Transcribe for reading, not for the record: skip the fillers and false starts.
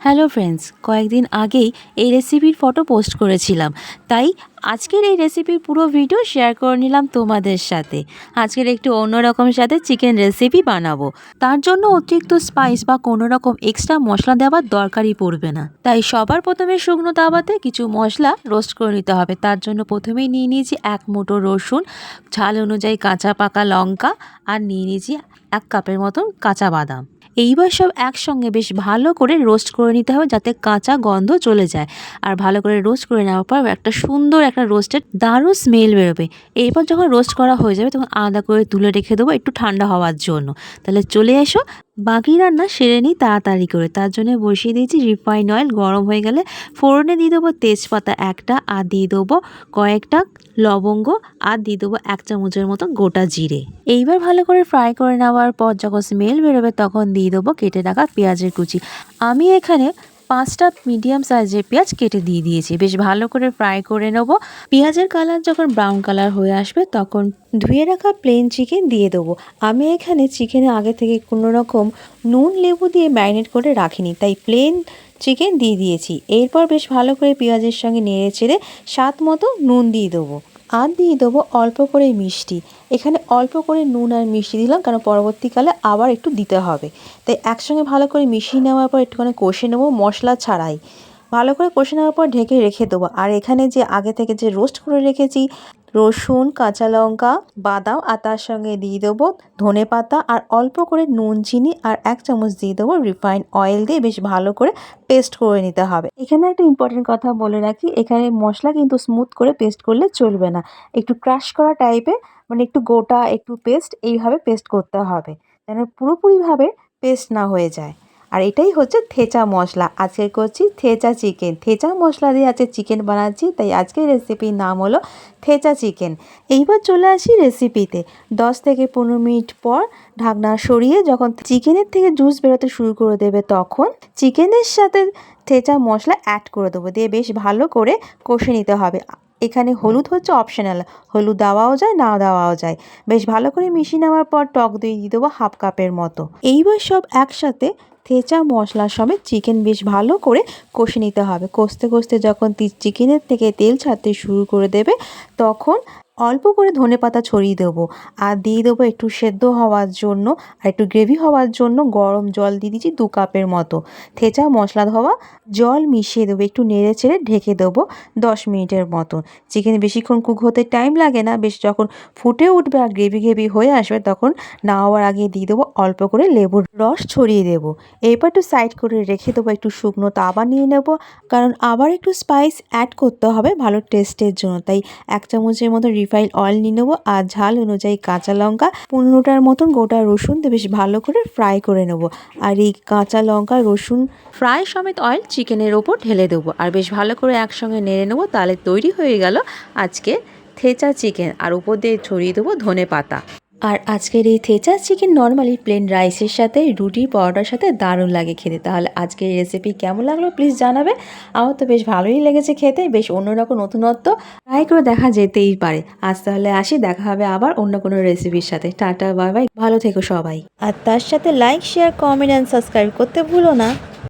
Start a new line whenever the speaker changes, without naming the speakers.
Hello friends, কয়েকদিন আগেই এই রেসিপির ফটো পোস্ট করেছিলাম, তাই আজকের এই রেসিপির পুরো ভিডিও শেয়ার করে নিলাম তোমাদের সাথে। আজকের একটু অন্যরকম সাথে চিকেন রেসিপি বানাবো। তার জন্য অতিরিক্ত স্পাইস বা কোনো রকম এক্সট্রা মশলা দেওয়ার দরকারই পড়বে না। তাই সবার প্রথমে শুকনো তাওয়াতে কিছু মশলা রোস্ট করে নিতে হবে। তার জন্য প্রথমেই নিয়ে নিয়েছি 1 মুঠো রসুন, ঝাল অনুযায়ী কাঁচা পাকা লঙ্কা, আর নিয়ে নিয়েছি 1 কাপের মতন কাঁচা বাদাম। এইবার সব একসঙ্গে বেশ ভালো করে রোস্ট করে নিতে হবে, যাতে কাঁচা গন্ধ চলে যায়। আর ভালো করে রোস্ট করে নেওয়ার পর একটা সুন্দর একটা রোস্টের দারুণ স্মেল বেরোবে। এরপর যখন রোস্ট করা হয়ে যাবে তখন আলাদা করে তুলে রেখে দেবো একটু ঠান্ডা হওয়ার জন্য। তাহলে চলে এসো বাকি রান্না সেরে নিই তাড়াতাড়ি করে। তার জন্য বসিয়ে দিয়েছি রিফাইন অয়েল। গরম হয়ে গেলে ফোড়নে দিয়ে দেবো তেজপাতা একটা, আর দিয়ে দেবো কয়েকটা লবঙ্গ, আর দিয়ে দেবো 1 চামচের মতো গোটা জিরে। এইবার ভালো করে ফ্রাই করে নেওয়ার পর যখন স্মেল বেরোবে তখন দিয়ে দেবো কেটে রাখা পেঁয়াজের কুচি। আমি এখানে 5টা মিডিয়াম সাইজের পেঁয়াজ কেটে দিয়ে দিয়েছি। বেশ ভালো করে ফ্রাই করে নেব। পেঁয়াজের কালার যখন ব্রাউন কালার হয়ে আসবে তখন ধুয়ে রাখা প্লেন চিকেন দিয়ে দেবো। আমি এখানে চিকেনে আগে থেকে কোনো রকম নুন লেবু দিয়ে ম্যারিনেট করে রাখিনি, তাই প্লেন চিকেন দিয়ে দিয়েছি। এরপর বেশ ভালো করে পেঁয়াজের সঙ্গে নেড়ে চেড়ে স্বাদ মতো নুন দিয়ে দেবো, আর দিয়ে দেবো অল্প করে মিষ্টি। এখানে অল্প করে নুন আর মিষ্টি দিলাম, কারণ পরবর্তীকালে আবার একটু দিতে হবে। তাই একসঙ্গে ভালো করে মিশিয়ে নেওয়ার পর একটুখানি কষে নেবো মশলা ছাড়াই। ভালো করে কষে নেওয়ার পর ঢেকে রেখে দেবো। আর এখানে যে আগে থেকে যে রোস্ট করে রেখেছি রসুন, কাঁচা লঙ্কা, বাদাম, আর তার সঙ্গে দিয়ে দেবো ধনেপাতা, আর অল্প করে নুন, চিনি, আর 1 চামচ দিয়ে দেবো রিফাইন অয়েল দিয়ে বেশ ভালো করে পেস্ট করে নিতে হবে। এখানে একটা ইম্পর্টেন্ট কথা বলে রাখি, এখানে মশলা কিন্তু স্মুথ করে পেস্ট করলে চলবে না। একটু ক্রাশ করা টাইপের, মানে একটু গোটা একটু পেস্ট, এইভাবে পেস্ট করতে হবে যেন পুরোপুরিভাবে পেস্ট না হয়ে যায়। আর এটাই হচ্ছে থেচা মশলা। আজকে করছি থেচা চিকেন। থেচা মশলা দিয়ে আজকে চিকেন বানাচ্ছি, তাই আজকের রেসিপির নাম হলো থেচা চিকেন। এইবার চলে আসি রেসিপিতে। 10 থেকে 15 মিনিট পর ঢাকনা সরিয়ে যখন চিকেনের থেকে জুস বেরোতে শুরু করে দেবে তখন চিকেনের সাথে থেচা মশলা অ্যাড করে দেবো, দিয়ে বেশ ভালো করে কষে নিতে হবে। এখানে হলুদ হচ্ছে অপশনাল, হলুদ দেওয়াও যায় না দেওয়াও যায়। বেশ ভালো করে মিশিয়ে নেওয়ার পর টক দই দিয়ে দেবো 1/2 কাপের মতো। এইবার সব একসাথে থেচা মশলা সমেত চিকেন বেশ ভালো করে কষে নিতে হবে। কষতে কষতে যখন চিকেনের থেকে তেল ছাড়তে শুরু করে দেবে তখন অল্প করে ধনেপাতা ছড়িয়ে দেবো, আর দিয়ে দেবো একটু সেদ্ধ হওয়ার জন্য আর একটু গ্রেভি হওয়ার জন্য গরম জল দিয়ে দিচ্ছি 2 কাপের মতো। থেচা মশলা ধোয়া জল মিশিয়ে দেবো, একটু নেড়ে চেড়ে ঢেকে দেবো 10 মিনিটের মতো। চিকেন বেশিক্ষণ কুক হতে টাইম লাগে না। বেশ যখন ফুটে উঠবে আর গ্রেভি গ্রেভি হয়ে আসবে তখন নামাবার আগে দিয়ে দেবো অল্প করে লেবুর রস ছড়িয়ে দেবো। এরপর একটু সাইড করে রেখে দেবো। একটু শুকনো তাওয়া নিয়ে নেব, কারণ আবার একটু স্পাইস অ্যাড করতে হবে ভালো টেস্টের জন্য। তাই 1 চামচের মতো রিফাইন অয়েল নিয়ে নেবো, আর ঝাল অনুযায়ী কাঁচা লঙ্কা, 15টার মতন গোটা রসুন দিয়ে বেশ ভালো করে ফ্রাই করে নেব। আর এই কাঁচা লঙ্কা রসুন ফ্রাই সমেত অয়েল চিকেনের ওপর ঢেলে দেবো, আর বেশ ভালো করে একসঙ্গে নেড়ে নেবো। তাহলে তৈরি হয়ে গেল আজকে থেচা চিকেন, আর উপর দিয়ে ছড়িয়ে দেবো ধনেপাতা। আর আজকের এই থেচা চিকেন নর্মালি প্লেন রাইসের সাথে, রুটি, পরোটার সাথে দারুণ লাগে খেতে। তাহলে আজকের এই রেসিপি কেমন লাগলো প্লিজ জানাবে। আমার তো বেশ ভালোই লেগেছে খেতে। বেশ অন্যরকম নতুনত্ব ট্রাই করে দেখা যেতেই পারে। আজ তাহলে আসি, দেখা হবে আবার অন্য কোনো রেসিপির সাথে। টাটা, বাই বাই, ভালো থেকো সবাই। আর তার সাথে like, share, comment and subscribe করতে ভুলো না।